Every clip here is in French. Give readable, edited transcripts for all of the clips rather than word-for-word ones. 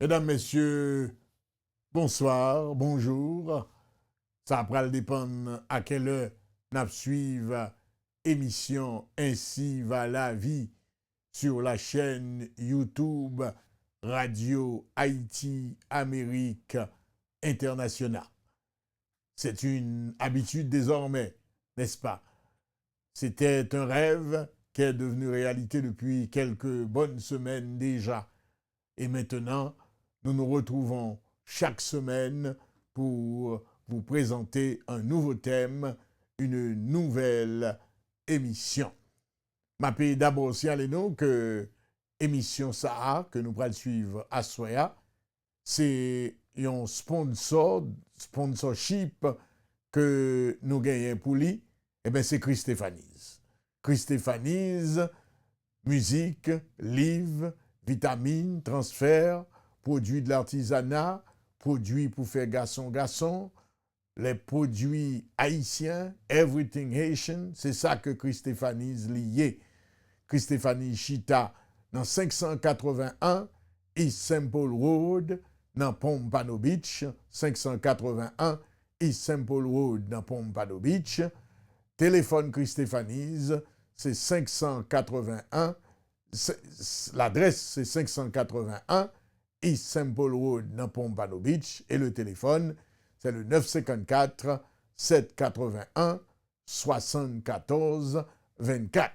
Mesdames, Messieurs, bonsoir, bonjour. Ça va dépendre à quelle heure nous suivons émission Ainsi va la vie sur la chaîne YouTube Radio Haïti Amérique Internationale. C'est une habitude désormais, n'est-ce pas? C'était un rêve qui est devenu réalité depuis quelques bonnes semaines déjà. Et maintenant, nous nous retrouvons chaque semaine pour vous présenter un nouveau thème, une nouvelle émission. Je m'appelle d'abord signaler que l'émission Sahara, que nous allons suivre à Soya, c'est un sponsorship que nous gagnons pour lui, et bien c'est Christéphanise. Christéphanise, musique, livres, vitamines, transferts, produits de l'artisanat, produits pour faire garçon, les produits haïtiens, everything Haitian, c'est ça que Christéphanise lié. Christéphanise Chita dans 581 East Simple Road dans Pompano Beach, 581 East Simple Road dans Pompano Beach. Téléphone Christéphanise, c'est 581. L'adresse, c'est 581 East Simple Road dans Pompano Beach. Et le téléphone, c'est le 954 781 74 24.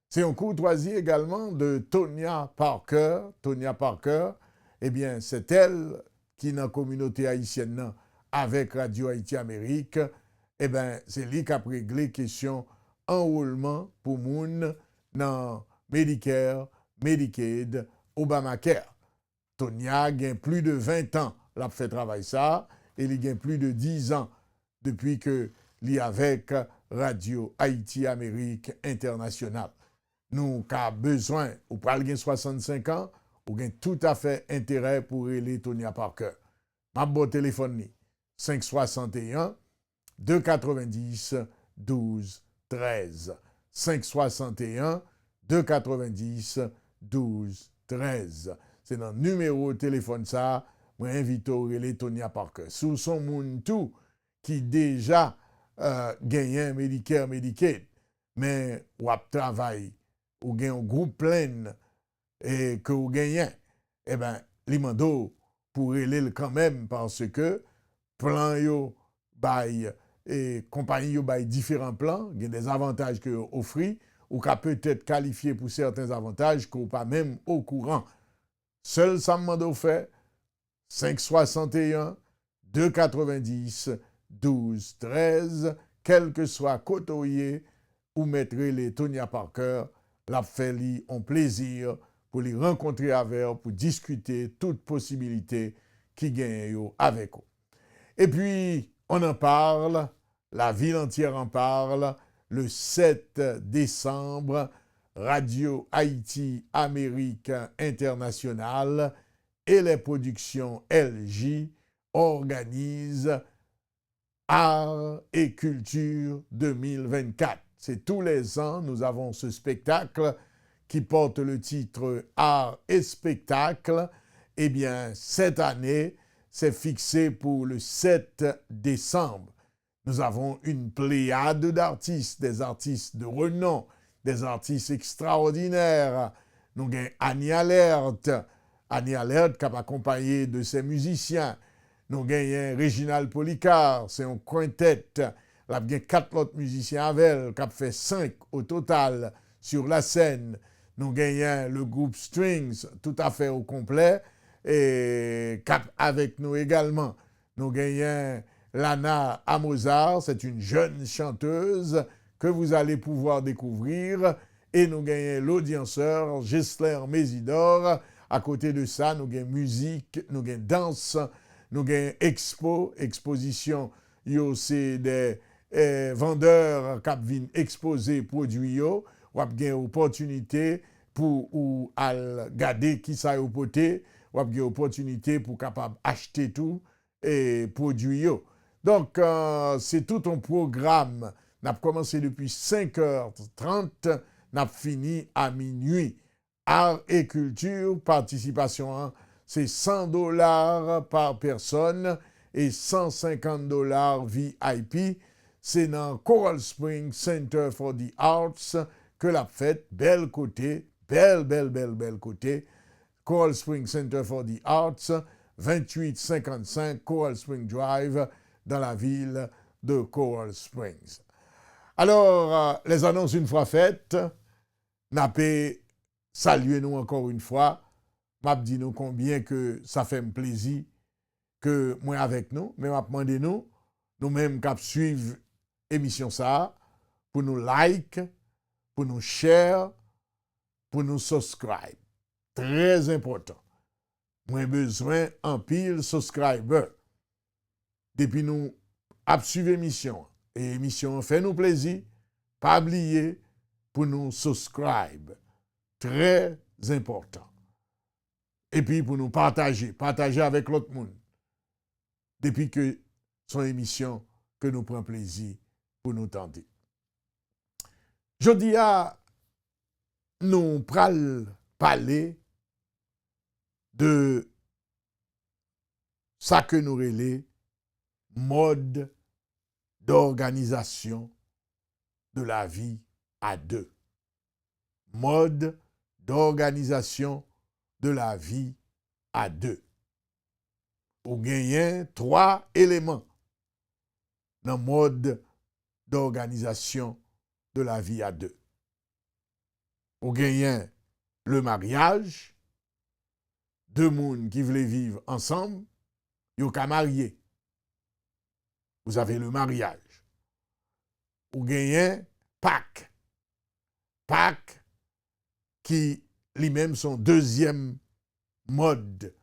C'est un courtoisie également de Tonya Parker. Tonya Parker, eh bien, c'est elle qui, dans la communauté haïtienne, avec Radio Haïti Amérique, eh bien, c'est lui qui a réglé la question enrôlement pour moun dans Medicare, Medicaid, Obamacare. Tonya a plus de 20 ans l'a fait travail ça, et il a plus de 10 ans depuis que il est avec Radio Haïti Amérique Internationale. Nous avons besoin, ou pas 65 ans, ou avons tout à fait intérêt pour aider Tonya Parker. Ma bon téléphone, 561 290 12 13. 561 290 12 13. C'est dans le numéro de téléphone ça, moi invite à relais Tonya Parker. Sous son moun tout qui déjà gagne Medicare, Medicaid, mais ou a travail ou gagne un groupe plein et que ou gagne, eh ben l'imando pour relais quand même parce que plan yo bail et compagnie yo bail différents plans, il y a des avantages que offrent ou qu'a peut-être qualifié pour certains avantages qu'on pas même au courant. Seul ça me fait 561 290 12 13, quel que soit côtoyer ou mettre les Tonya Parker, la fait li en plaisir pour les rencontrer avec pour discuter toute possibilité qui gagne avec eux. Et puis, on en parle, la ville entière en parle, le 7 décembre, Radio Haïti Amérique Internationale et les productions LJ organisent Art et Culture 2024. C'est tous les ans, nous avons ce spectacle qui porte le titre Art et Spectacle. Eh bien, cette année, c'est fixé pour le 7 décembre. Nous avons une pléiade d'artistes, des artistes de renom, des artistes extraordinaires. Nous avons Annie Alert qui est accompagné de ses musiciens. Nous avons Réginald Policard, c'est un quintet. Il y a 4 autres musiciens avec elle, qui a fait 5 au total sur la scène. Nous avons le groupe Strings, tout à fait au complet, et cap avec nous également. Nous avons Lana Amozar, c'est une jeune chanteuse que vous allez pouvoir découvrir. Et nous avons l'audienceur Gessler Mésidor. À côté de ça, nous avons musique, nous avons danse, nous avons exposition. C'est des vendeurs qui viennent exposer produits. Vous avez une opportunité pour regarder qui ça a poté. Vous avez une opportunité pour capable acheter tout et produits. Donc, c'est tout un programme. Nous avons commencé depuis 5h30, nous avons fini à minuit. Art et culture, participation c'est $100 par personne et $150 VIP. C'est dans Coral Springs Center for the Arts que la fête, belle côté, belle côté. Coral Springs Center for the Arts, 2855 Coral Springs Drive, dans la ville de Coral Springs. Alors, les annonces une fois faites, n'a pas salué nous encore une fois, m'a dit nous combien que ça fait un plaisir que moi avec nous, mais m'a demandé nous-mêmes qui suivre émission ça, pour nous like, pour nous share, pour nous subscribe. Très important. Moi besoin en pile subscriber. Depuis nous suivre émission et émission fait nous plaisir, pas oublier pour nous subscribe. Très important. Et puis pour nous partager avec l'autre monde. Depuis que son émission que nous prend plaisir pour nous tenter. Je dis à nous pral parler de ça que nous relais mode d'organisation de la vie à deux. Mode d'organisation de la vie à deux. Ou gagnez 3 éléments dans le mode d'organisation de la vie à deux. Ou gagnez le mariage, 2 personnes qui veulent vivre ensemble, ils sont mariés. Vous avez le mariage. Ou gagnez Pâques. Pâques qui lui-même son deuxième mode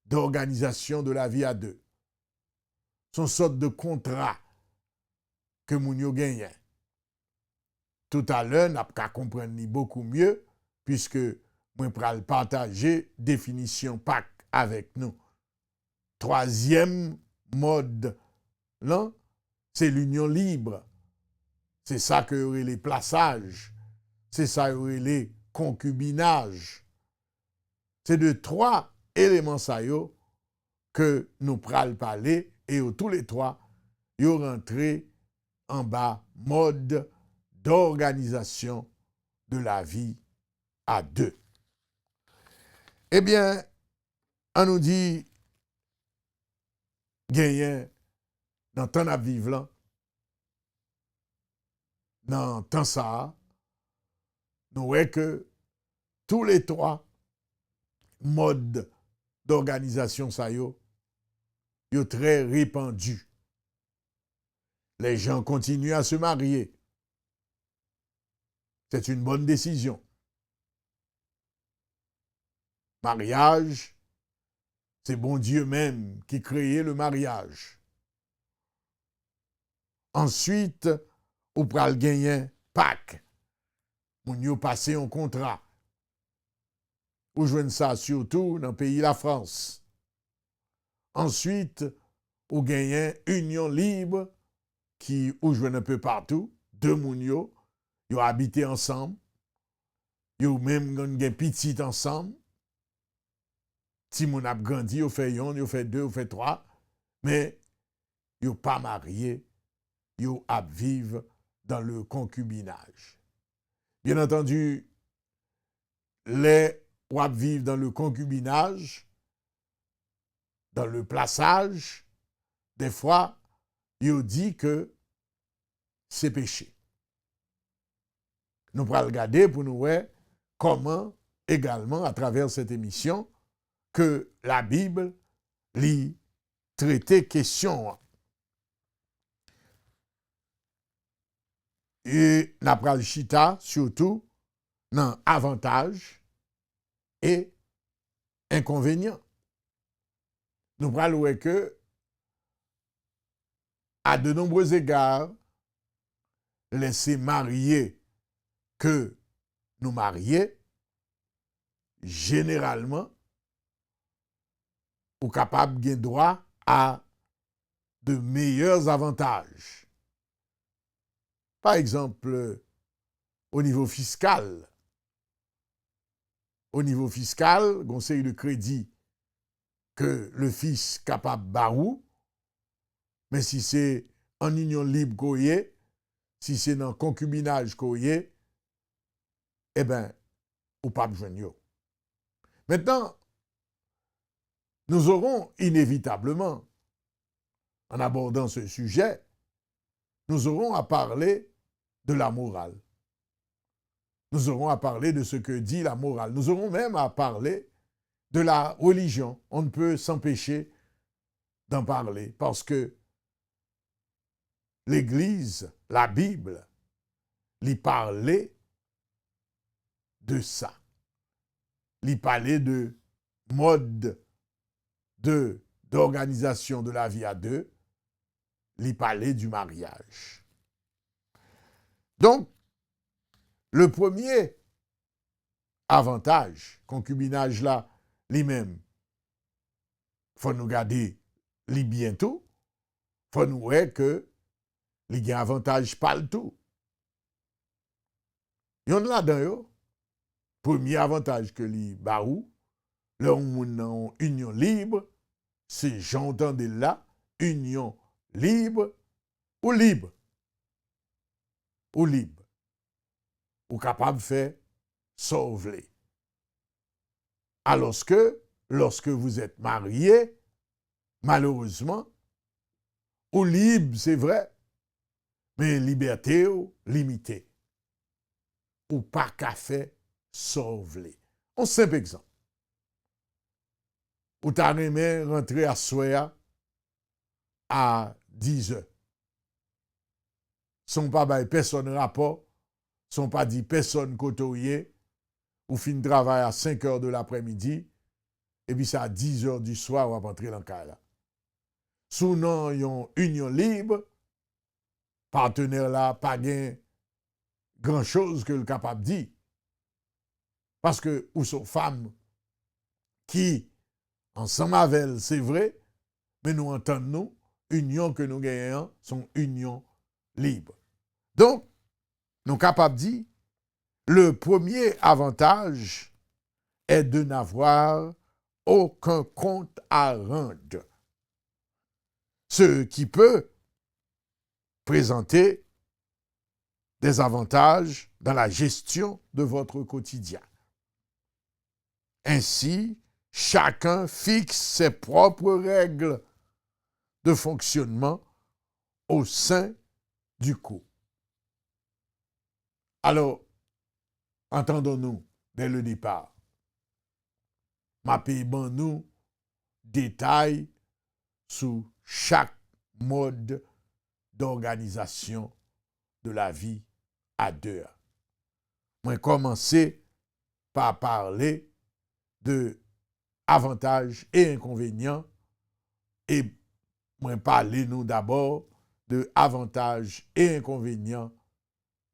d'organisation de la vie à deux. Son sorte de contrat que moun yo gagne. Tout à l'heure, n'a pas comprendre beaucoup mieux puisque moi pral partager définition Pâques avec nous. Troisième mode là, c'est l'union libre. C'est ça que aurait les plaçages. C'est ça que aurait les concubinages. C'est de 3 éléments ça yo que nous pral parler et tous les 3 yo rentré en bas mode d'organisation de la vie à deux. Eh bien, on nous dit gagner dans temps à vivre là, dans temps ça, nous voyons que tous les 3 modes d'organisation ça yo très répandus. Les gens continuent à se marier. C'est une bonne décision. Mariage, c'est bon Dieu même qui créait le mariage. Ensuite, ou pral gagner Pâques. Moun yo passé un contrat. Ou joignent ça surtout dans le pays la France. Ensuite, ou gagner union libre qui ou joignent un peu partout. 2 moun yo habité ensemble. Yo même gen petit ensemble. Si moun ap grandi, yo fait 1, yo fait 2, yo fait 3, mais yo pas marié, yo ap vivre dans le concubinage. Bien entendu, les ou ap vivre dans le concubinage, dans le plaçage, des fois, yo dit que c'est péché. Nous pourrons regarder pour nous voir comment, également, à travers cette émission, que la Bible lit traiter question. Et n'a pral chita surtout dans avantages et inconvénients. Nous pral voir que à de nombreux égards laisser marier que nous marier généralement ou capable de droit à de meilleurs avantages. Par exemple, au niveau fiscal, au niveau fiscal, conseil de crédit que le fils capable barou, mais si c'est en union libre qu'on y est, si c'est dans concubinage qu'on y est, eh bien, ou pas besoin de yo. Maintenant, nous aurons inévitablement, en abordant ce sujet, nous aurons à parler de la morale. Nous aurons à parler de ce que dit la morale. Nous aurons même à parler de la religion. On ne peut s'empêcher d'en parler parce que l'Église, la Bible, lui parlait de ça. Lui parlait de mode d'organisation de la vie à deux. Lui parlait du mariage. Donc, le premier avantage, concubinage là, lui-même, faut nous garder lui bientôt, faut nous voir que il y a un avantage pas le tout. Il y en a là-dedans, premier avantage que les barou, leur union libre, c'est j'entendais là, union libre ou libre. Ou libre. Ou capable de faire sauver. Alors que, lorsque vous êtes marié, malheureusement, ou libre, c'est vrai, mais liberté ou limitée. Ou pas qu'à faire sauver. Un simple exemple. Ou t'as aimé rentrer à soya à 10 heures. Son pas bail personne rapport, son pas dit personne côtoyer, ou fin de travail à 5 heures de l'après-midi, et puis c'est à 10 heures du soir, on va rentrer dans le cas là. Sous non, yon union libre, partenaire là, pas gain grand chose que le capable dit. Parce que, ou sont femmes qui, ensemble avec elle, c'est vrai, mais nous entendons, nous, union que nous gagnons, sont union libre. Donc, nous capables de dire, le premier avantage est de n'avoir aucun compte à rendre. Ce qui peut présenter des avantages dans la gestion de votre quotidien. Ainsi, chacun fixe ses propres règles de fonctionnement au sein du couple. Alors, entendons-nous dès le départ. Ma ban nous détails sur chaque mode d'organisation de la vie à deux. Moi, commencer par parler de avantages et inconvénients et moi parler nous d'abord de avantages et inconvénients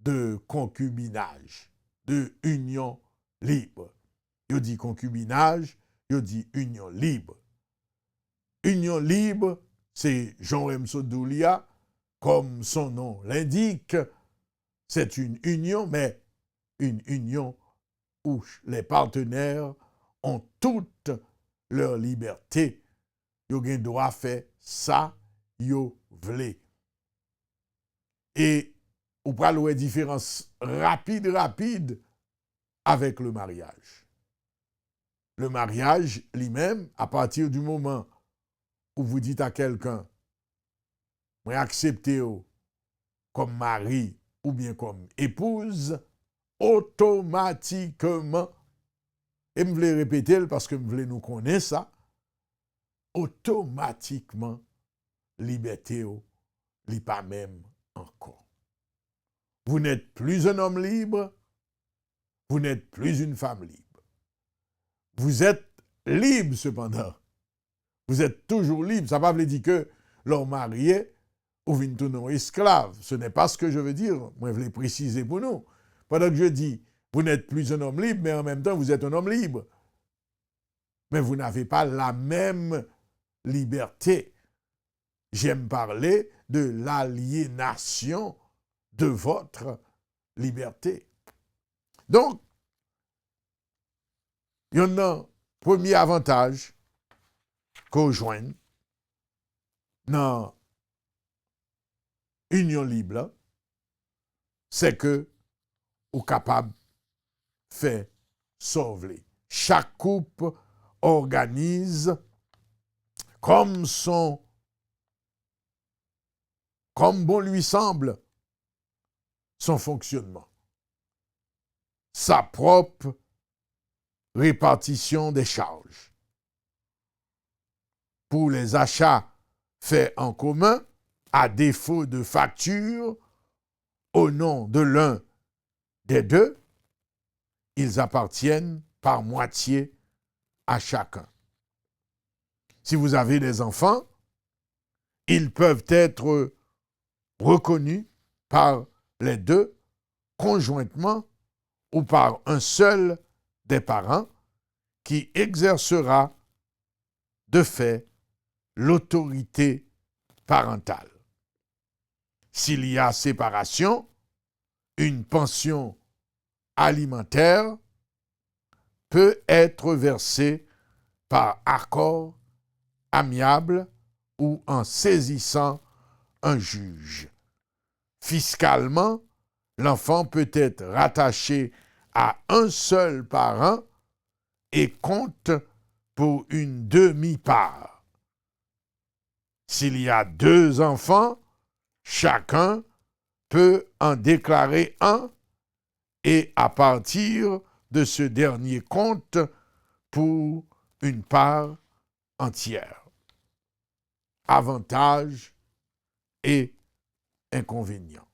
de concubinage, de union libre. Yo dit concubinage, yo dit union libre. Union libre, c'est Jean-Rem Sodoulia, comme son nom l'indique, c'est une union, mais une union où les partenaires ont toute leur liberté. Yo gen droit faire ça, yo vle. Et ou pral wè différence rapide avec le mariage. Le mariage lui-même, à partir du moment où vous dites à quelqu'un, moi acceptez comme mari ou bien comme épouse, automatiquement, et me voulais répéter parce que me voulais nous connaître ça, automatiquement, liberté li pas même encore. Vous n'êtes plus un homme libre, vous n'êtes plus une femme libre. Vous êtes libre cependant. Vous êtes toujours libre. Ça ne veut pas dire que l'homme marié ou vient tout esclave. Ce n'est pas ce que je veux dire. Moi, je veux préciser pour nous. Pendant que je dis, vous n'êtes plus un homme libre, mais en même temps, vous êtes un homme libre. Mais vous n'avez pas la même liberté. J'aime parler de l'aliénation de votre liberté. Donc, Il y a un premier avantage qu'on joigne dans l'union libre, c'est que vous êtes capable de faire sauver. Chaque couple organise comme bon lui semble son fonctionnement. Sa propre répartition des charges. Pour les achats faits en commun, à défaut de facture, au nom de l'un des deux, ils appartiennent par moitié à chacun. Si vous avez des enfants, ils peuvent être reconnus par les deux conjointement ou par un seul des parents qui exercera de fait l'autorité parentale. S'il y a séparation, une pension alimentaire peut être versée par accord amiable ou en saisissant un juge. Fiscalement, l'enfant peut être rattaché à un seul parent et compte pour une demi-part. S'il y a 2 enfants, chacun peut en déclarer un et à partir de ce dernier compte pour une part entière. Avantages et inconvénients.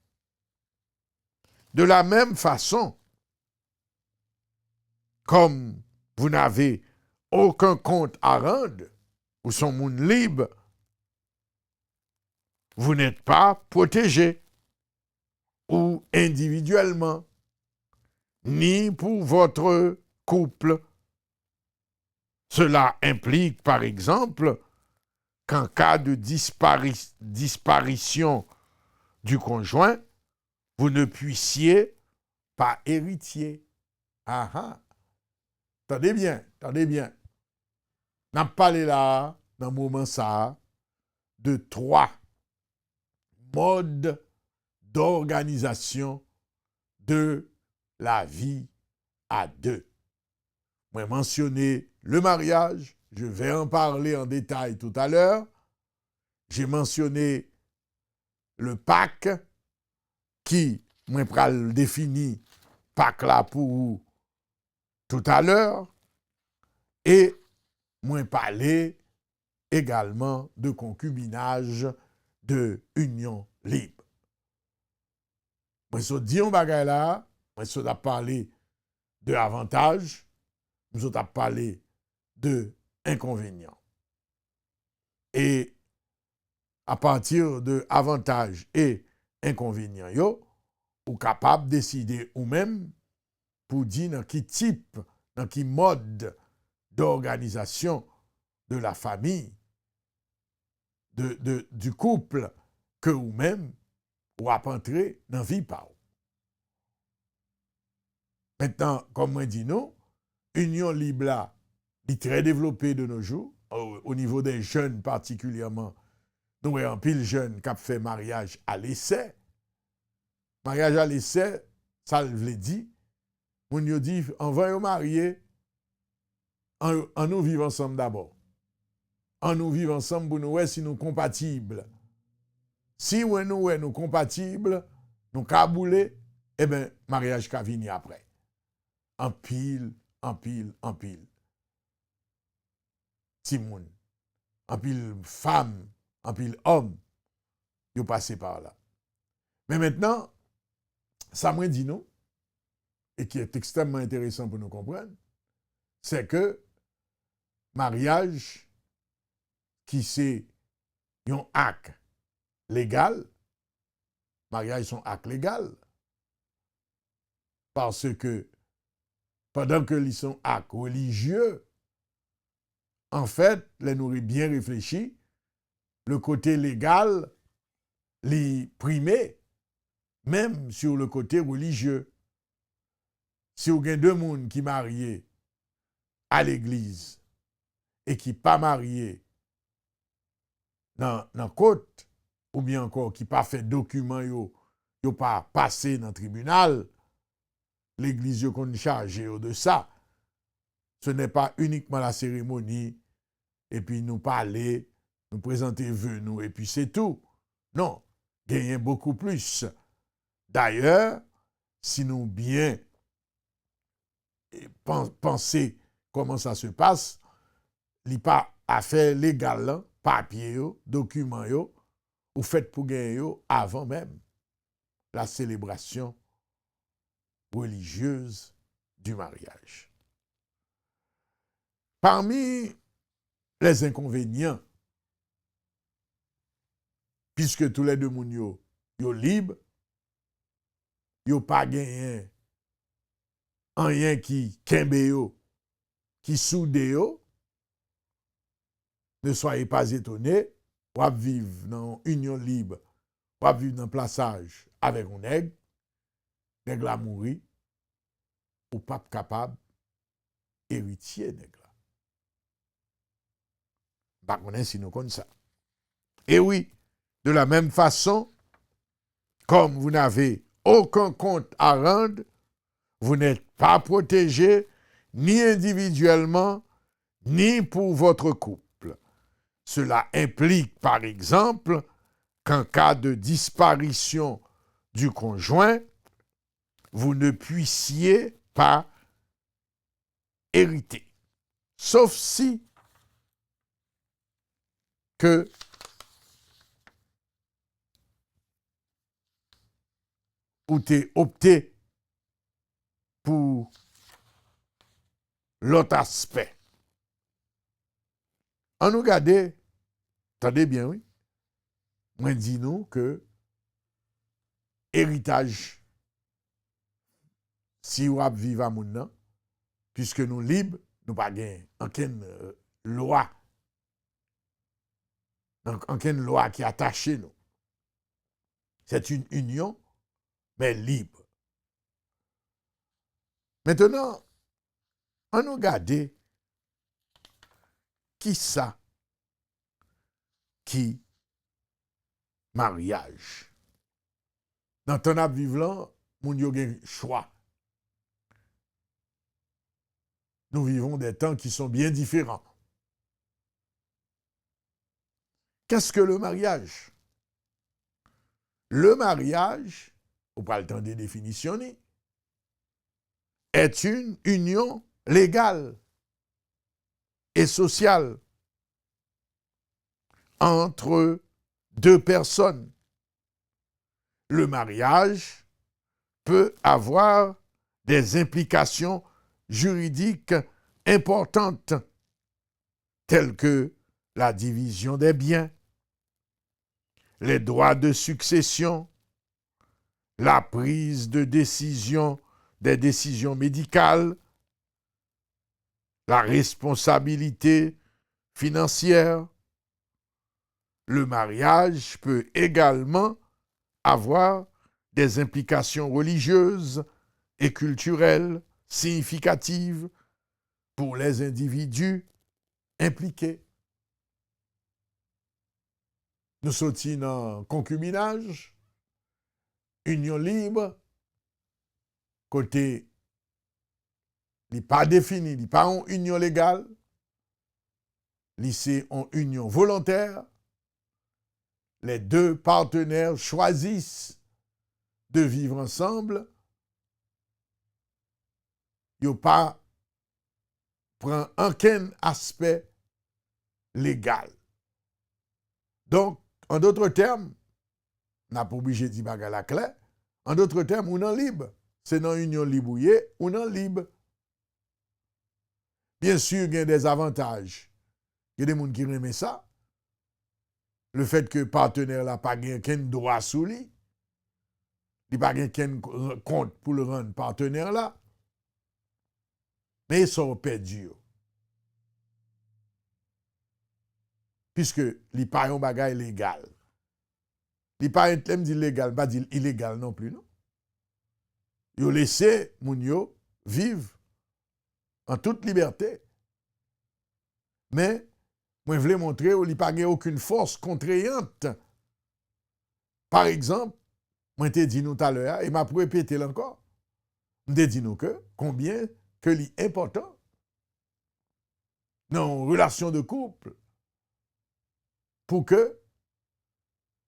De la même façon, comme vous n'avez aucun compte à rendre, ou son monde libre, vous n'êtes pas protégé, ou individuellement, ni pour votre couple. Cela implique, par exemple, qu'en cas de disparition du conjoint, vous ne puissiez pas héritier. Ah ah! Attendez bien, attendez bien. On a parlé là, dans le moment ça, de 3 modes d'organisation de la vie à 2. Moi, mentionné le mariage, je vais en parler en détail tout à l'heure. J'ai mentionné le pacte qui, moi, pral défini pacte là pour vous tout à l'heure. Et moi, parler également de concubinage, de union libre. Moi, je dis un bagay là, moi, je parler de avantages, nous avons parlé de inconvénients. Et à partir de avantages et inconvénients, yo, ou capable de décider ou même pour dire dans quel type, dans quel mode d'organisation de la famille, du couple, que ou même ou à entrer dans la vie par. Maintenant, comme moi dit nous, union libre là, est très développée de nos jours, au niveau des jeunes particulièrement. Nous avons pile jeunes qui ont fait mariage à l'essai. Mariage à l'essai, ça veut dire, on nous dit, on va nous marier, on nous vivre ensemble d'abord. On nous vivre ensemble pour nous voir si nous sommes compatibles. Si nous sommes compatibles, nous cabouler, eh bien, mariage qui vient après. En pile, en pile, en pile. Timoun. En pile femme, en pile homme, ils passé par là. Mais maintenant, ça m'a dit nous, et qui est extrêmement intéressant pour nous comprendre, c'est que mariage, qui c'est un acte légal, mariage sont acte légal, parce que pendant que ils sont actes religieux, en fait, les nourrit bien réfléchi, le côté légal, les primé, même sur le côté religieux. Si vous avez 2 personnes qui marient à l'église et qui pas marié dans côte, ou bien encore qui pas fait document yo pas passé dans le tribunal, l'église yo qu'on charge de ça. Ce n'est pas uniquement la cérémonie, et puis nous parler, nous présenter vœux, nous, et puis c'est tout. Non, gagner beaucoup plus. D'ailleurs, si nous bien penser comment ça se passe, il n'y a pas affaire légale, papier, document, ou fait pour gagner avant même la célébration religieuse du mariage. Parmi les inconvénients, puisque tous les deux moun yo libres, yo pas gagné rien qui kembe yo, qui soude yo, ne soyez pas étonnés, ou vivre dans une union libre, ou vivre dans un plaçage avec un nègre la mourir, ou pas capable héritier nègre. Par contre, si nous connaissons ça. Et oui, de la même façon, comme vous n'avez aucun compte à rendre, vous n'êtes pas protégé ni individuellement, ni pour votre couple. Cela implique, par exemple, qu'en cas de disparition du conjoint, vous ne puissiez pas hériter. Sauf si que ou t'es opté pour l'autre aspect. En nous regarder, attendez bien, oui, moi dis nous que héritage, si vous vivez à mon puisque nous libres, nous pas gain aucune loi, aucune loi qui attache nous. C'est une union, mais libre. Maintenant, on nous regarde qui ça qui mariage. Dans ton ap vivant, moun yo gen choix. Nous vivons des temps qui sont bien différents. Qu'est-ce que le mariage? Le mariage, ou pas le temps de définitionner, est une union légale et sociale entre deux personnes. Le mariage peut avoir des implications juridiques importantes, telles que la division des biens, les droits de succession, la prise de décision, des décisions médicales, la responsabilité financière. Le mariage peut également avoir des implications religieuses et culturelles significatives pour les individus impliqués. Nous sommes dans concubinage, union libre, côté, il n'est pas défini, il n'est pas en union légale, c'est en union volontaire. Les deux partenaires choisissent de vivre ensemble. Ils n'ont pas prend aucun aspect légal. Donc, en d'autres termes, on n'a pas obligé de dire bagarre la clé. En d'autres termes, on est libre. C'est dans l'union libre ou non libre. Bien sûr, il y a des avantages. Il y a des gens qui aiment ça. Le fait que le partenaire n'a pas aucun droit sous lui. Il n'a pas aucun compte pour le rendre partenaire là. Mais ils sont perdus. Puisque il n'y a pas un bagage légal. Il n'y a pas un thème illégal, pas illégal non plus, non? Ils ont laissé moun yo vivre en toute liberté. Mais, moi, je voulais montrer qu'il n'y a pas aucune force contraignante. Par exemple, moi, je dit nous tout à l'heure, et m'a répété encore, je dit nous que combien que c'est important dans une relation de couple pour que,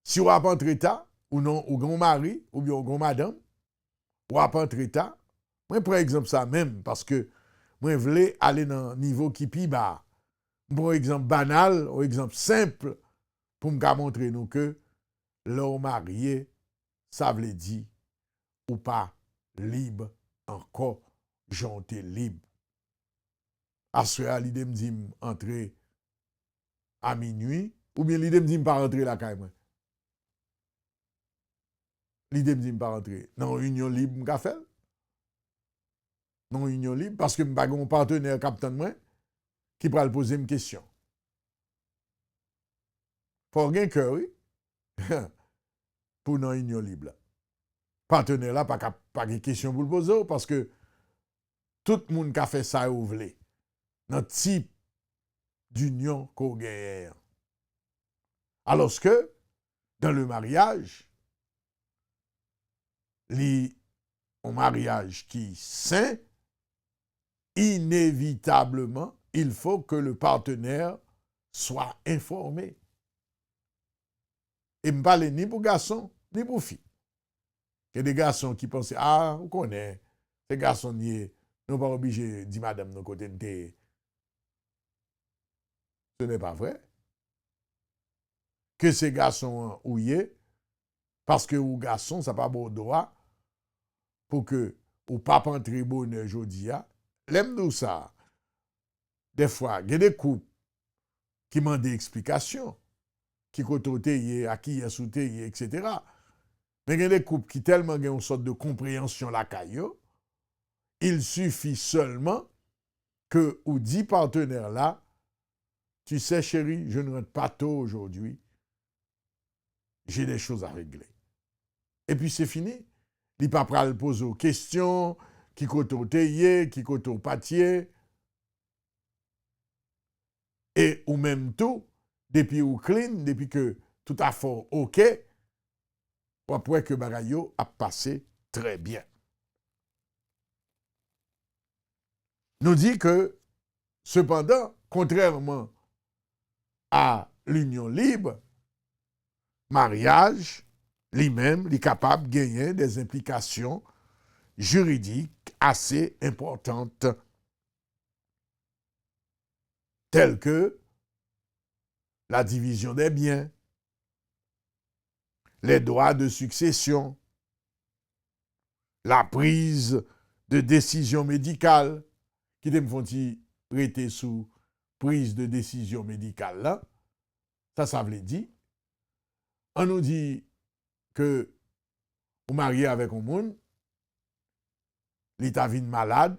si on a pas entre état, ou non, ou grand mari, ou bien grand madame, ou a pas entre état, moi, par exemple, ça même, parce que moi, je voulais aller dans un niveau qui est bas. Pour exemple banal, ou exemple simple, pour me montrer nous que l'homme marié, ça veut dire ou pas libre encore, j'étais libre. À ce moment-là, l'idée me dit entrer à minuit, ou bien l'idée me dit pas rentrer là quand même. L'idée me dit pas rentrer. Non, union libre, m'ka fait. Non, union libre, parce que m'pa mon partenaire capitaine moi qui va le poser une question. Faut rien cœur, oui. Pour non union libre. Partenaire là, pas de question pour le poser, parce que tout le monde qui a fait ça, ou vle. Notre type d'union qu'on gagne. Alors que, dans le mariage, un mariage qui est sain, inévitablement, il faut que le partenaire soit informé. Et je ne parle ni pour garçon, ni pour fille. Il y a des garçons qui pensent, ah, on connaît, ces garçons, nous ne pas obligés de dire madame de côté de. Ce n'est pas vrai. Que ces garçons ouillés, parce que les garçons, ça n'a pas bon droit pour que ou pas entrer bonheur aujourd'hui. L'aime nous ça. Des fois, il y a des couples qui demandent des explications, qui côtoient, à qui est sauté, etc. Mais il y a des couples qui tellement ont une sorte de compréhension la caillou, il suffit seulement que ou 10 partenaires là, tu sais chérie, je ne rentre pas tôt aujourd'hui, j'ai des choses à régler. Et puis c'est fini. Il ne pas pral poser aux questions, qui koto teye, qui koto patier. Et ou même tout, depuis ou clean, depuis que tout a fait OK, après que bagayo a passé très bien. Nous dit que, cependant, contrairement à l'union libre, mariage, lui-même, est capable de gagner des implications juridiques assez importantes, telles que la division des biens, les droits de succession, la prise de décision médicale, qui me font prêter sous prise de décision médicale là, ça veut dire, on nous dit que vous mariez avec un monde, l'état vient malade,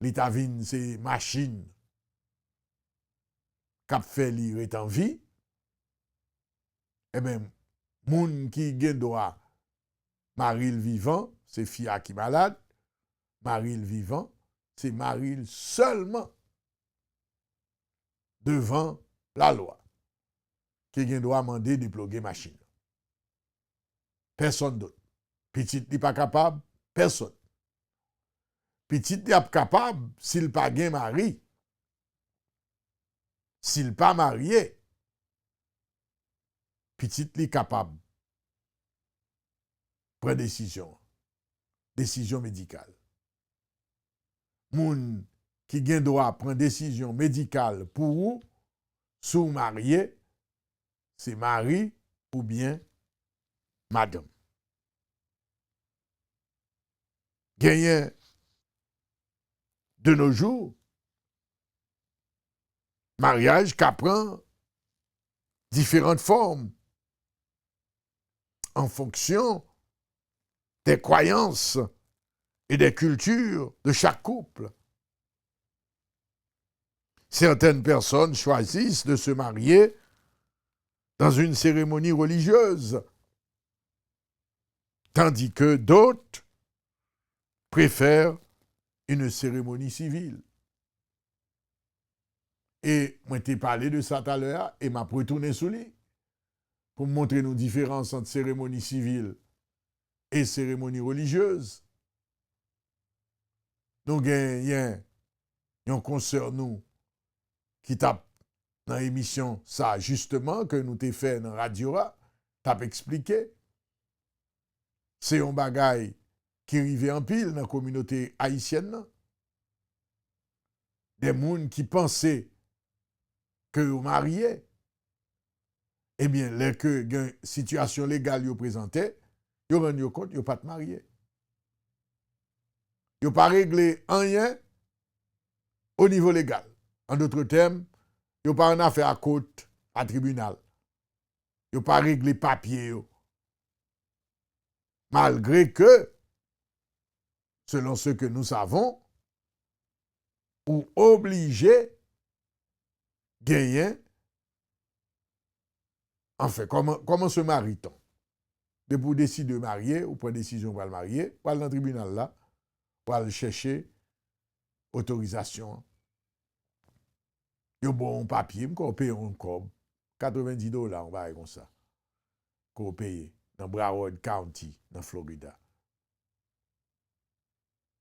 l'état vient c'est machine qui fait lire est en vie, et bien, monde qui a droit, mari le vivant, c'est fia qui malade, mari le vivant, c'est mari seulement devant la loi, qui doit demander de déploguer machine. Personne d'autre. Petit n'est pas capable, personne. Petit n'est pas capable s'il pas gain mari. S'il pas marié, petit n'est capable. Prendre décision médicale. Moun qui gain droit prendre décision médicale pour vous, sous marié, c'est mari ou bien madame. Gagné de nos jours, mariage qui prend différentes formes en fonction des croyances et des cultures de chaque couple. Certaines personnes choisissent de se marier dans une cérémonie religieuse, tandis que d'autres préfèrent une cérémonie civile. Et moi, t'ai parlé de ça tout à l'heure et m'a retourné sous lui pour montrer nos différences entre cérémonie civile et cérémonie religieuse. Nous gagnons un concert nous qui tape dans l'émission ça justement que nous t'ai fait dans Radio tape expliqué. C'est un bagage qui arrivait en pile dans la communauté haïtienne. Des gens qui pensaient que vous mariez, eh bien, les que une situation légale vous présentez, vous rendez compte, vous pas de marié. Vous pas réglé rien au niveau légal. En d'autres termes, vous pas en affaire à côte, à tribunal. Vous pas réglé papier. Malgré que, selon ce que nous savons, ou obligé gagner. Enfin, comment se marie-t-on? De pour décider de marier, ou prendre décision pour le marier, pour aller dans le tribunal là, pour aller chercher autorisation. Yo bon papier, on paye un cob. $90, on va comme ça. Qu'on paye dans Broward County, dans Florida.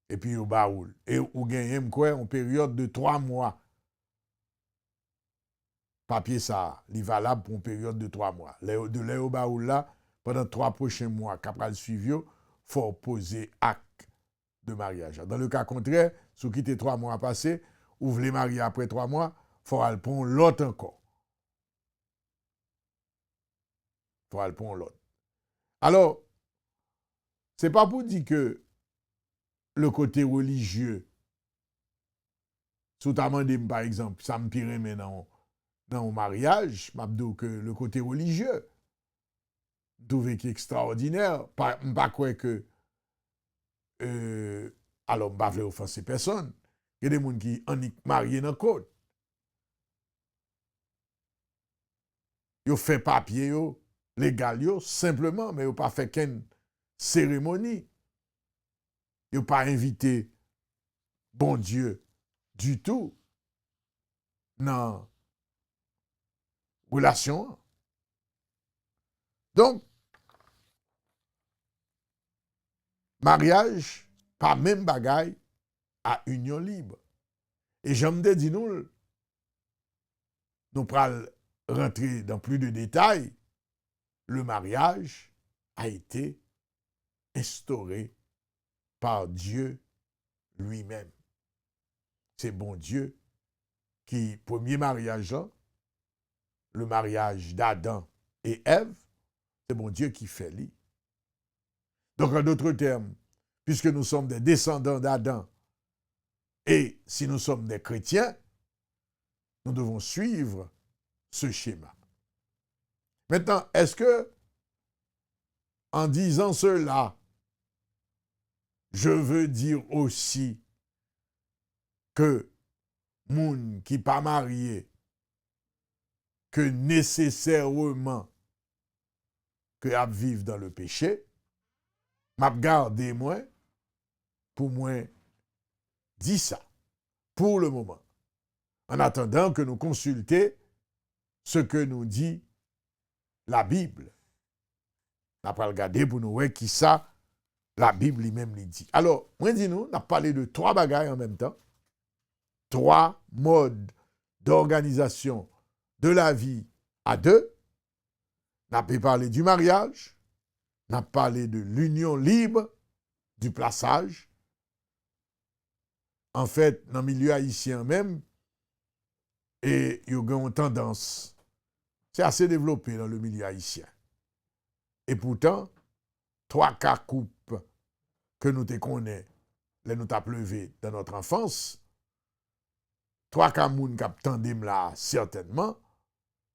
Et puis au baoul. Et ou gagne quoi en période de 3 mois. Papier ça, il est valable pour une période de 3 mois. De là au baoul là, pendant 3 prochains mois, qu'après le suivi, il faut poser acte de mariage. Dans le cas contraire, si vous quittez 3 mois passés, ou vous voulez marier après 3 mois, il faut aller prendre l'autre encore. Il faut aller prendre l'autre. Alors, ce n'est pas pour dire que le côté religieux, sous par exemple, ça me pire maintenant dans le mariage, je dis que le côté religieux, trouvé qui est extraordinaire, pas quoi que alors je ne vais pas offenser personne. Il y a des gens qui sont mariés dans le code. Ils ont fait papier légal simplement, mais ils n'ont pas fait qu'une cérémonie. Ils n'ont pas invité bon Dieu du tout dans relation. Donc, mariage, pas même bagaille à union libre. Et j'aime dire, nous prenons rentrer dans plus de détails, le mariage a été instauré par Dieu lui-même. C'est bon Dieu qui, premier mariage, le mariage d'Adam et Ève, c'est bon Dieu qui fait lui. Donc, en d'autres termes, puisque nous sommes des descendants d'Adam, et si nous sommes des chrétiens, nous devons suivre ce schéma. Maintenant, est-ce que, en disant cela, je veux dire aussi que moun qui pas marié, que nécessairement que a vivre dans le péché, m'a gardé moi pour moi dit ça pour le moment. En attendant que nous consultions ce que nous dit la Bible. On n'a pas regardé pour nous voir qui ça la Bible lui-même lui dit. Alors, moi dis nous, on a parlé de 3 bagailles en même temps. 3 modes d'organisation de la vie à 2. On a parlé du mariage, on a parlé de l'union libre, du plaçage. En fait, dans le milieu haïtien même, et il y a une tendance, c'est assez développé dans le milieu haïtien. Et pourtant, 3 cas coupes que nous te connaissons, les nous t'a pleuvé dans notre enfance, 3 cas moun k'ap tendem là, certainement,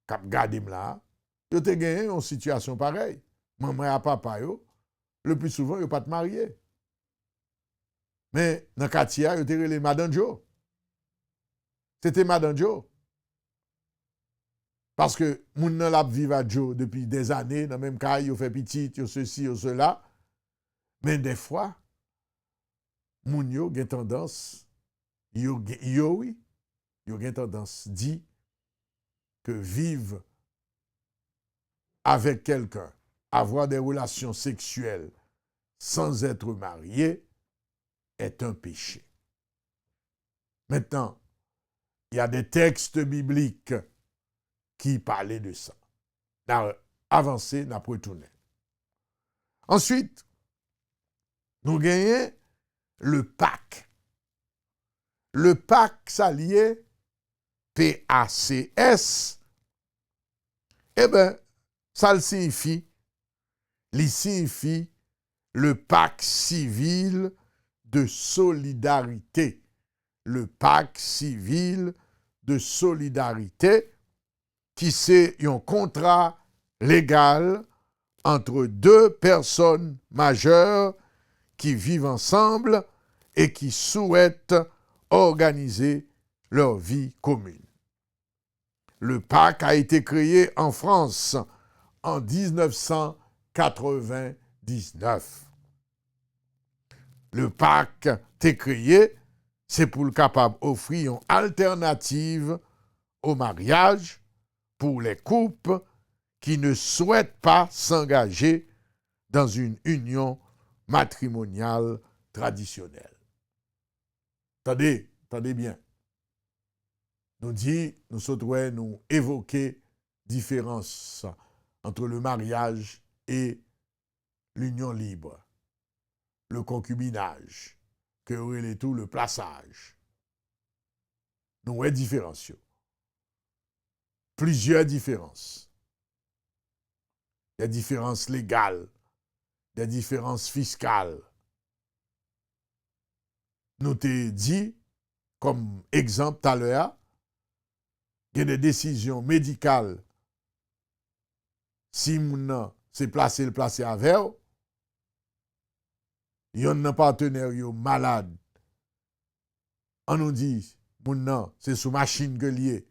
k'ap gardem là, yo te gagné une situation pareille. Maman et papa, le plus souvent, yo pas te marié. Mais dans le quartier, yo te relé Madame Joe. C'était Madame Joe. Parce que moun nan l'a vive à Joe depuis des années, dans le même cas, yo fait petit, yo ceci, yo cela. Mais des fois, moun yo gen tendance, oui, il y a tendance dit que vivre avec quelqu'un, avoir des relations sexuelles sans être marié est un péché. Maintenant, il y a des textes bibliques qui parlaient de ça. N'a avancé, n'a pas retourné. Ensuite, nous gagnons le Pâques. Le Pâques, ça lié P-A-C-S. Eh bien, ça signifie le pacte civil de solidarité. Le pacte civil de solidarité qui c'est un contrat légal entre deux personnes majeures qui vivent ensemble et qui souhaitent organiser leur vie commune. Le pacte a été créé en France en 1999. Le pacte a été créé, c'est pour le capable d'offrir une alternative au mariage pour les couples qui ne souhaitent pas s'engager dans une union matrimoniale traditionnelle. Attendez bien. Nous souhaitons nous évoquer différence entre le mariage et l'union libre, le concubinage, que aurait tout le plaçage. Nous avons différences. Plusieurs différences. Des différences légales, des différences fiscales. Nous t'ai dit, comme exemple tout à l'heure, il y a des décisions médicales. Si mon c'est placé avec, il y a un partenaire malade. On nous dit, mon c'est sous machine que lié,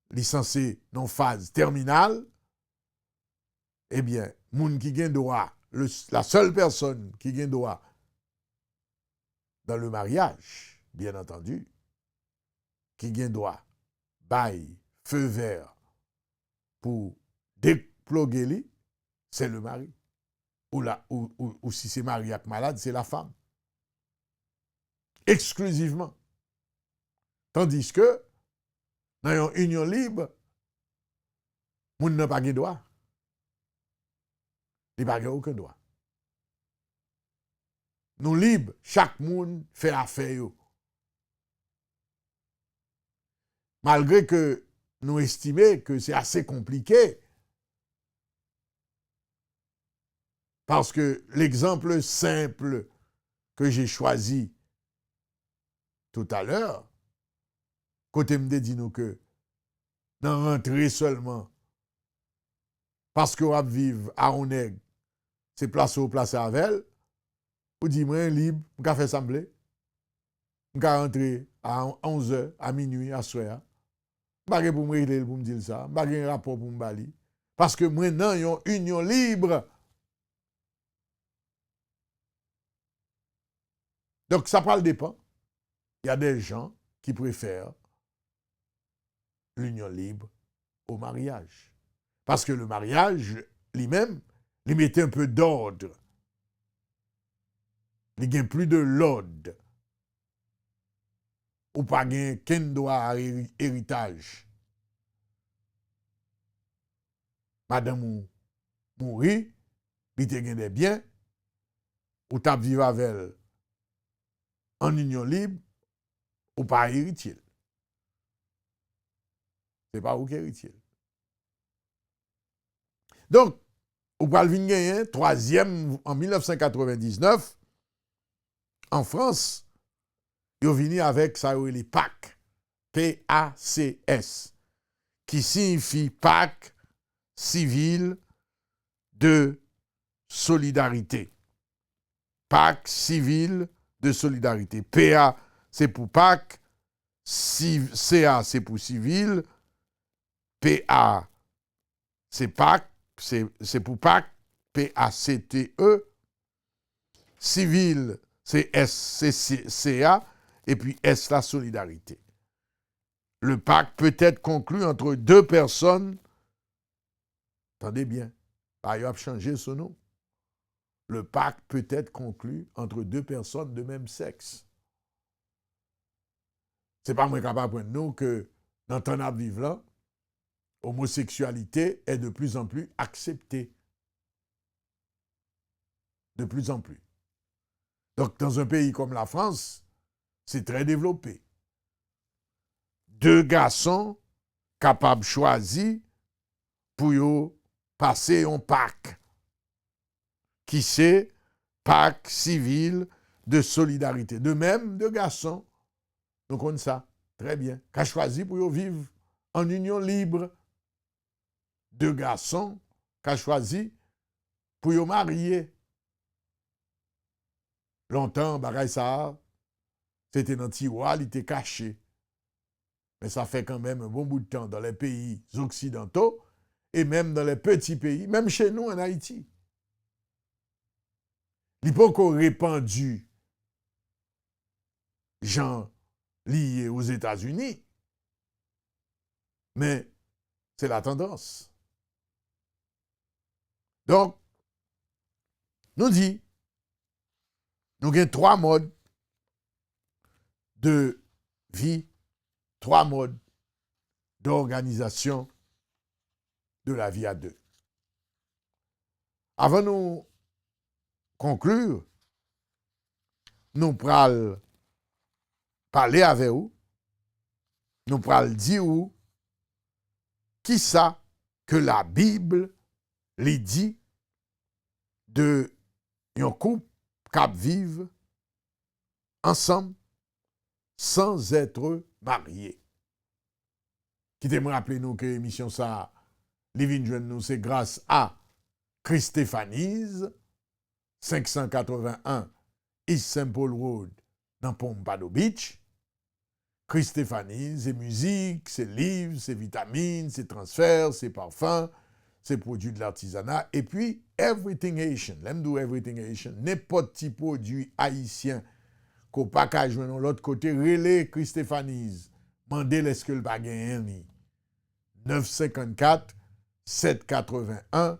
licencié dans phase terminale. Eh bien, moun qui gagne droit, la seule personne qui gagne droit dans le mariage, bien entendu, qui gagne droit, bail, feu vert pour déploguer lui, c'est le mari. Ou si c'est mari avec malade, c'est la femme. Exclusivement. Tandis que, dans une union libre, moun n'a pas de droit. Il n'y a pas aucun droit. Nous libres, chaque monde fait affaire. Malgré que nous estimons que c'est assez compliqué, parce que l'exemple simple que j'ai choisi tout à l'heure, côté me dit nous que dans rentrer seulement, parce que on vivre à Oneg, c'est place au place avec elle, ou dit moi libre, je vais faire sembler, je vais rentrer à 11h, à minuit, à soir. Je ne vais pas pour me dire ça, je ne vais pas un rapport pour me bali. Parce que maintenant, il y a une union libre. Donc, ça parle dépend. Il y a des gens qui préfèrent l'union libre au mariage. Parce que le mariage, lui-même, il mettait un peu d'ordre. Il n'y a plus de l'ordre. Ou pas qu'un droit à héritage. Madame mourit, il te gagne des biens, ou tu vivre avec elle en union libre, ou pas héritier. C'est pas où qui est héritier. Donc, ou pas le gagner, troisième, en 1999, en France, ils ont venu avec ça, les PAC, P-A-C-S, qui signifie Pacte civil de solidarité. Pacte civil de solidarité. PA, c'est pour Pâques, CA, c'est pour civil, PA, c'est Pâques, c'est pour Pâques, P-A-C-T-E, civil, c'est S, c'est CA, et puis S, la solidarité. Le pacte peut être conclu entre deux personnes. Attendez bien, il a changé son nom. Le pacte peut être conclu entre deux personnes de même sexe. C'est pas moi capable de nous que dans ton à vivre là, l'homosexualité est de plus en plus acceptée. De plus en plus. Donc, dans un pays comme la France, c'est très développé. Deux garçons capables de choisir pour passer un pacte. Qui c'est pacte civil de solidarité. De même, deux garçons, donc on ça, très bien, qu'a choisi pour vivre en union libre. Deux garçons qu'a choisi pour marier. Longtemps, bagay ça, c'était dans le tiroir, il était caché. Mais ça fait quand même un bon bout de temps dans les pays occidentaux et même dans les petits pays, même chez nous en Haïti. Il n'est pas encore répandu, gens liés aux États-Unis, mais c'est la tendance. Donc, nous dit, nous avons trois modes de vie, trois modes d'organisation de la vie à deux. Avant de nous conclure, nous pral parler avec vous, nous pral dire vous qui ça que la Bible lui dit de un couple cap vivre ensemble sans être mariés. Qui te me rappeler nous que l'émission ça, Living Jeune nous, c'est grâce à Christéphanise, 581 East St. Paul Road dans Pompano Beach. Christéphanise, c'est musique, c'est livres, c'est vitamines, c'est transferts, c'est parfums, c'est produits de l'artisanat. Et puis, Everything Haitian, l'aime do Everything Haitian, n'importe petit produit haïtien qu'au package de l'autre côté, relais Christéphanise. Mandez est-ce que le bagage ni 954 781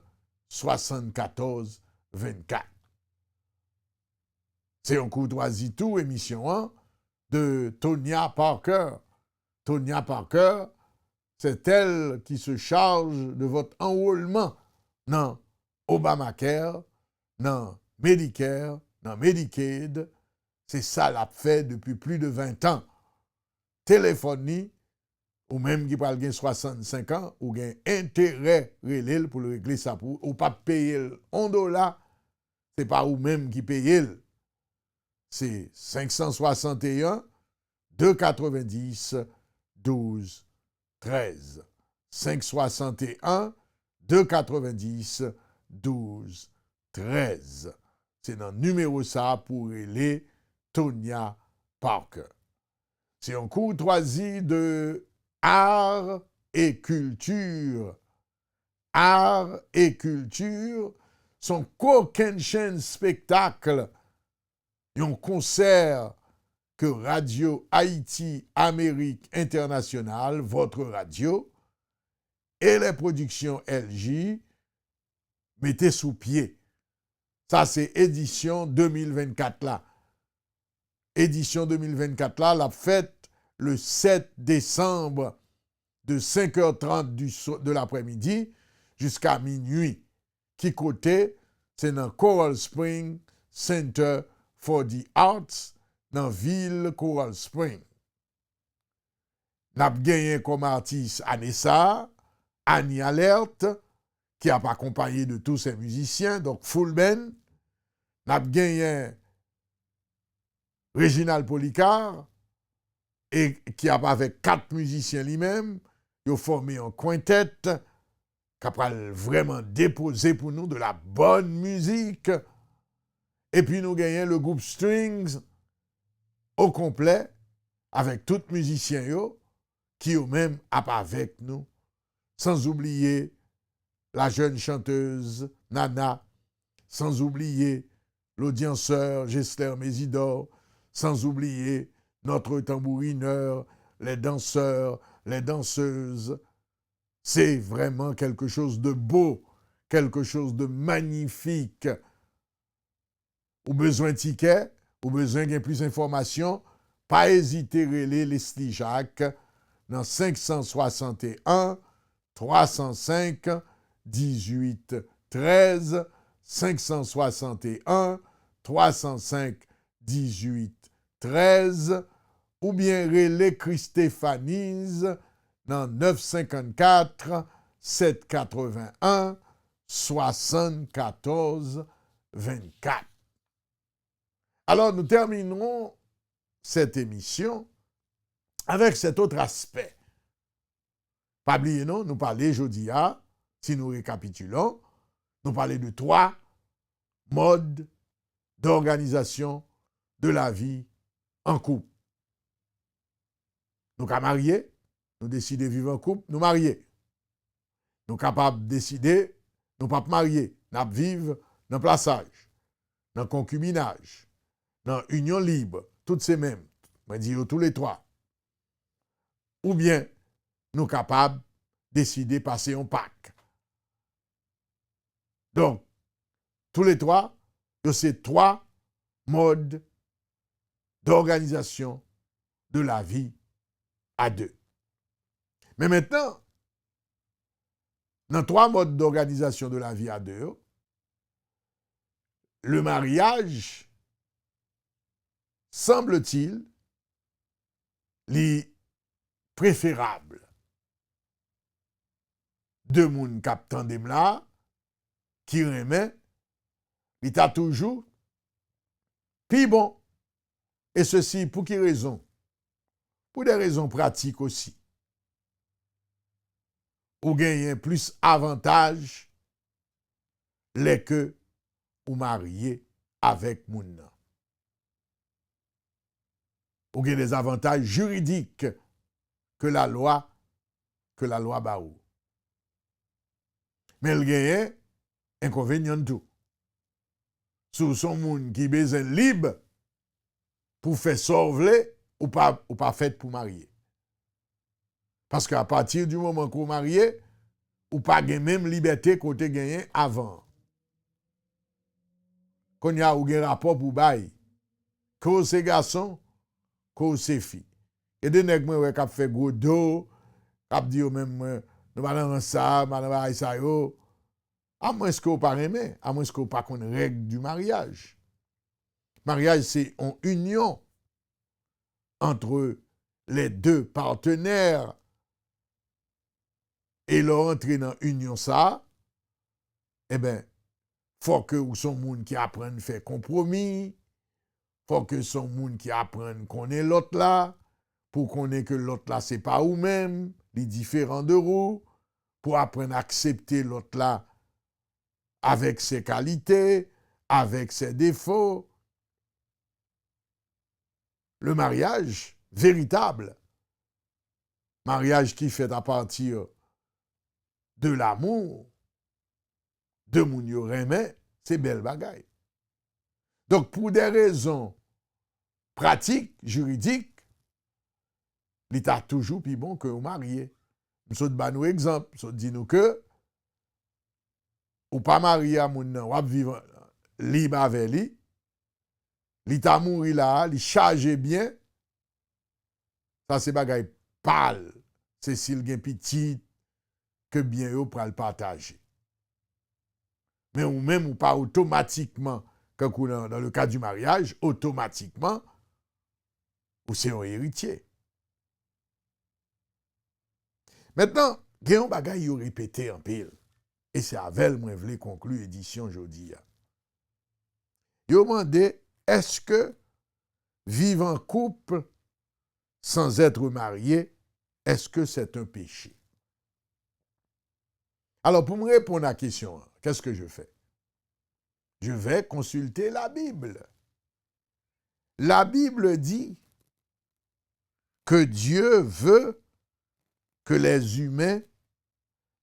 74 24. C'est un courtoisie tout, émission 1 de Tonya Parker. Tonya Parker, c'est elle qui se charge de votre enrôlement dans Obamacare, dans Medicare, dans Medicaid. C'est ça l'a fait depuis plus de 20 ans. Téléphonie, ou même qui parle de 65 ans, ou gain intérêt relève pour le régler ça pour ou pas payer $1, c'est pas ou même qui paye. C'est 561 290 12 13. 561 290 12 13. C'est dans le numéro ça pour les Tonya Parker. C'est un courtoisie de art et culture. Art et culture sont qu'aucun chaîne spectacle. Un concert que Radio Haïti Amérique Internationale, votre radio, et les productions LJ mettez sous pied. Ça, c'est édition 2024 là. Édition 2024 là, la fête le 7 décembre de 5h30 de l'après-midi jusqu'à minuit. Qui côté, c'est dans Coral Spring Center for the Arts dans ville Coral Spring. N'a gagné comme artiste Anessa, Annie Alert, qui a accompagné de tous ces musiciens, donc full band. N'a gagné Réginald Policard, et qui a avec 4 musiciens lui-même, ils ont formé un quintet qui a vraiment déposé pour nous de la bonne musique. Et puis nous gagnons le groupe Strings au complet, avec tous les musiciens yo, qui eux-mêmes avec nous, sans oublier la jeune chanteuse Nana, sans oublier l'audienceur Gessler Mésidor, sans oublier notre tambourineur les danseurs, les danseuses. C'est vraiment quelque chose de beau, quelque chose de magnifique. Ou besoin de ticket, ou besoin de plus d'informations, pas hésiter à relayer Leslie Jacques dans 561 305 18 13 561 305 18 13 ou bien relais Christéphanise dans 954 781 74 24. Alors, nous terminerons cette émission avec cet autre aspect. Pas oublier, non, nous parler aujourd'hui, si nous récapitulons, nous parler de 3 modes d'organisation de la vie en couple. Nous sommes mariés, nous décidons de vivre en couple, nous mariés. Nous sommes capables de décider, nous ne sommes pas mariés, nous vivons dans le plaçage, dans le concubinage, dans l'union libre, toutes ces mêmes, je dis tous les 3. Ou bien, nous sommes capables de décider de passer en Pâques. Donc, tous les 3, de ces 3 modes d'organisation de la vie à 2. Mais maintenant, dans 3 modes d'organisation de la vie à 2, le mariage, semble-t-il, est préférable. 2 moun k'ap tandem là, qui remet, il t'a toujours, puis bon. Et ceci, pour quelle raison? Pour des raisons pratiques aussi. Ou gagner plus avantage les que ou marier avec moun nan. Ou gagner des avantages juridiques que la loi ba ou. Mais il gagne inconvénient tout. Sous son moun qui besoin libre pour faire sauver ou pas fait pour marier. Parce qu'à partir du moment qu'on marié, ou pas gagne même liberté côté gagné avant. Quand y a ou gen rapport pour bail, que c'est garçon, que c'est fille. Et des nèg moi k'ap fait gros dos, k'ap di yo même nous allons ça, madame ça yo. À moins que vous pas aimé, à moins que vous pas connaît règle du mariage. Mariage c'est une union entre les 2 partenaires. Et leur entrer dans l'union ça, eh bien, faut que ou son moun qui apprenne à faire compromis, faut que son moun qui apprenne connaît l'autre là, pour connaître que l'autre là c'est pas ou même, les différents de vous, pour apprendre à accepter l'autre là avec ses qualités, avec ses défauts. Le mariage véritable, mariage qui fait à partir de l'amour, de moun yo remen, c'est belle bagaille. Donc, pour des raisons pratiques, juridiques, l'État toujours plus bon que vous mariez. Nous ba nous exemple, nous dit nous que ou pas marié à moun nan, ou vivre libre avec lui, l'État mouri là, il charge bien, ça c'est bagaille pâle, c'est s'il gen petit, que bien yo pral partager. Mais ou même ou pas automatiquement, dans le cas du mariage, automatiquement, ou c'est un héritier. Maintenant, il y a un bagay yo répété en pile. Et c'est avec moi que je voulais conclure l'édition aujourd'hui. Yo demandé, est-ce que vivre en couple sans être marié, est-ce que c'est un péché? Alors, pour me répondre à la question, qu'est-ce que je fais? Je vais consulter la Bible. La Bible dit que Dieu veut que les humains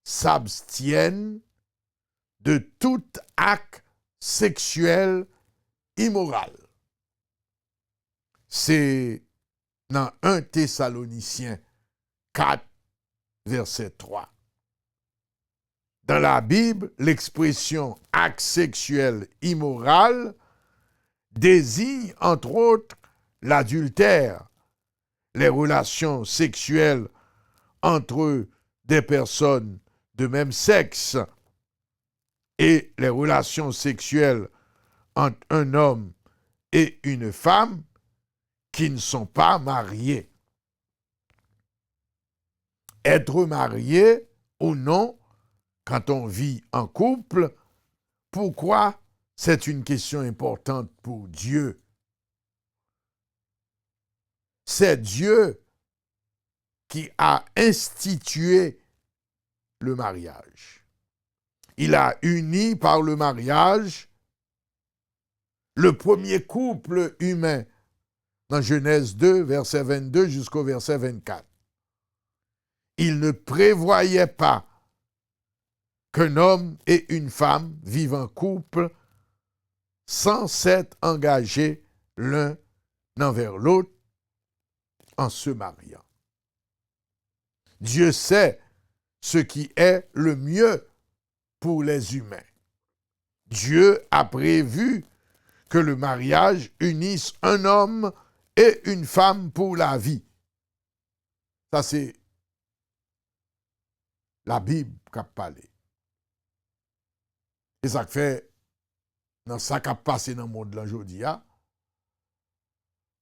s'abstiennent de tout acte sexuel immoral. C'est dans 1 Thessaloniciens 4, verset 3. Dans la Bible, l'expression acte sexuel immoral désigne entre autres l'adultère, les relations sexuelles entre des personnes de même sexe et les relations sexuelles entre un homme et une femme qui ne sont pas mariés. Être marié ou non, quand on vit en couple, pourquoi c'est une question importante pour Dieu? C'est Dieu qui a institué le mariage. Il a uni par le mariage le premier couple humain dans Genèse 2, verset 22 jusqu'au verset 24. Il ne prévoyait pas qu'un homme et une femme vivent en couple sans s'être engagés l'un envers l'autre en se mariant. Dieu sait ce qui est le mieux pour les humains. Dieu a prévu que le mariage unisse un homme et une femme pour la vie. Ça, c'est la Bible qui a parlé. Et ça fait, dans ça qui a passé dans le monde aujourd'hui,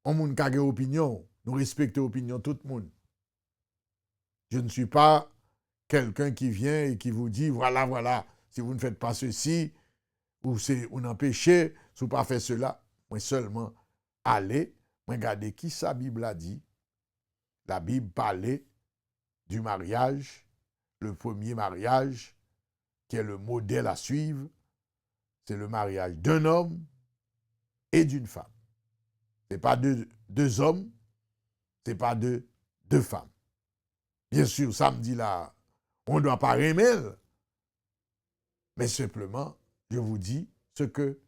on monde qui a une opinion, nous respectons l'opinion de tout le monde. Je ne suis pas quelqu'un qui vient et qui vous dit, voilà, si vous ne faites pas ceci, ou c'est un empêché, si vous ne pas fait cela, moi seulement allez, regardez qui sa Bible a dit. La Bible parlait du mariage, le premier mariage, qui est le modèle à suivre, c'est le mariage d'un homme et d'une femme. Ce n'est pas deux hommes, ce n'est pas deux femmes. Bien sûr, samedi là, on ne doit pas aimer, mais simplement, je vous dis ce que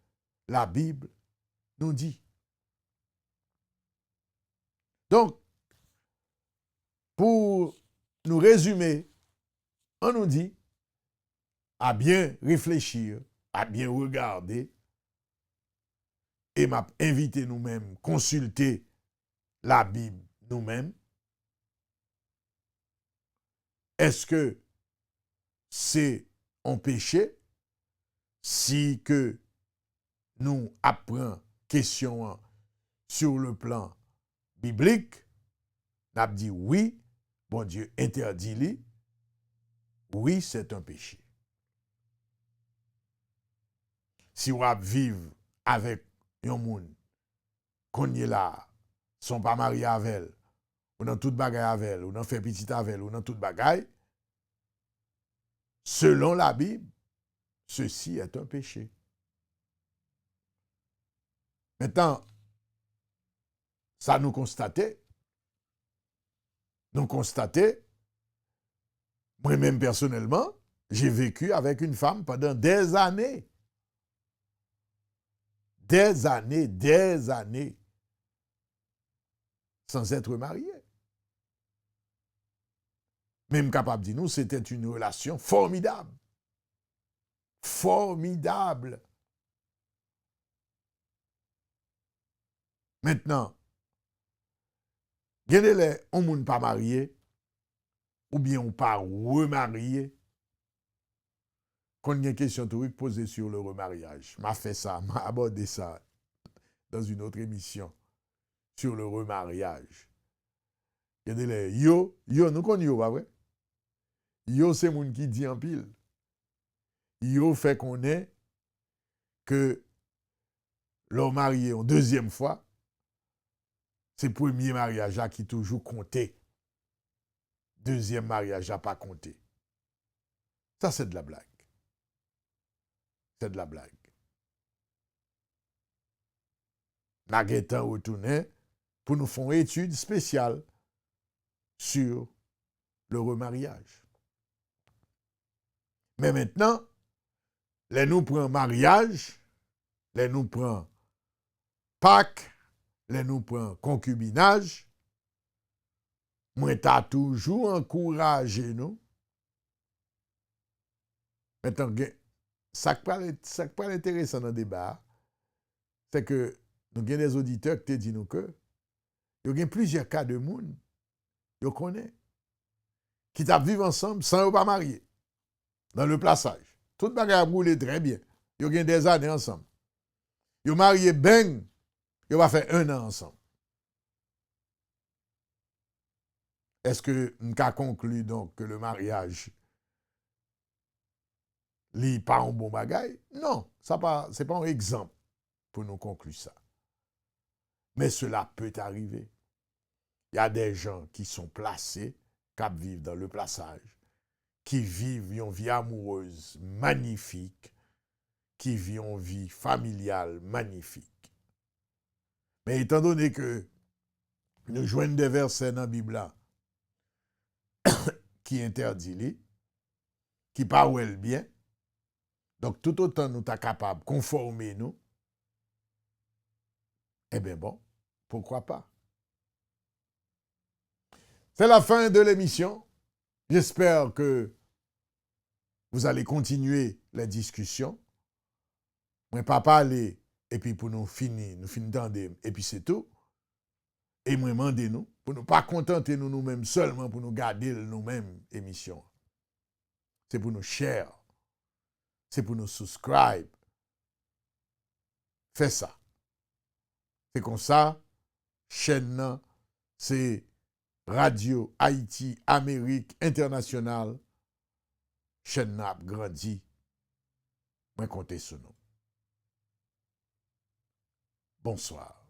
la Bible nous dit. Donc, pour nous résumer, on nous dit à bien réfléchir, à bien regarder, et m'a invité nous-mêmes, consulter la Bible nous-mêmes. Est-ce que c'est un péché si que nous apprenons question sur le plan biblique? N'a dit oui, bon Dieu interdit-le. Oui, c'est un péché. Si vous vivez avec un monde qu'on est là, sont pas mariés avec elle, ou dans toute bagaille avec elle, ou dans fait petit avec elle, ou dans toute bagaille, selon la Bible, ceci est un péché. Maintenant, ça nous constater, moi-même personnellement, j'ai vécu avec une femme pendant des années. Des années, sans être marié. Même capable de dire, nous, c'était une relation formidable. Formidable. Maintenant, il y a des gens qui ne sont pas mariés, ou bien on pas remarié. Quand il y a une question théorique posée sur le remariage, m'a fait ça, m'a abordé ça dans une autre émission sur le remariage. Il y a des gens, nous connaissons, pas vrai? Yo, c'est moun qui dit en pile. Yo fait qu'on est que l'homme marié en deuxième fois, c'est le premier mariage qui toujours compté. Deuxième mariage n'a pas compté. Ça, c'est de la blague. C'est de la blague. N'a guetan retourné pour nous faire une étude spéciale sur le remariage. Mais maintenant, les nous prend mariage, les nous prend Pâques, les nous prend concubinage, Moi, t'as toujours encouragé nous. Maintenant, ça qui est intéressant dans le débat, c'est que nous avons des auditeurs qui te disent nous que il y a plusieurs cas de monde, ils connaissent, qui vivent ensemble sans pas marier, dans le plaçage. Tout le monde a roulé très bien. Ils ont des années ensemble. Ils ont marié ben, ils vont faire 1 an ensemble. Est-ce que nous avons conclu donc que le mariage n'est pas un bon bagage? Non, ce n'est pas un exemple pour nous conclure ça. Mais cela peut arriver. Il y a des gens qui sont placés, qui vivent dans le plaçage, qui vivent une vie amoureuse magnifique, qui vivent une vie familiale magnifique. Mais étant donné que nous joignons des versets dans la Bible qui interdit, qui parlent bien, donc tout autant nous sommes capables de conformer nous, eh bien bon, pourquoi pas? C'est la fin de l'émission. J'espère que vous allez continuer les discussions. Moi, pas parler, et puis pour nous finir d'entendre, et puis c'est tout. Et moi, demandez-nous, pour ne pas contenter nous-mêmes seulement, pour nous garder nous-mêmes émissions. C'est pour nous share. C'est pour nous subscribe. Fais ça. C'est comme ça, chaîne, c'est Radio Haïti Amérique Internationale. Chaîne a grandi. Moi, comptez sur nous. Bonsoir.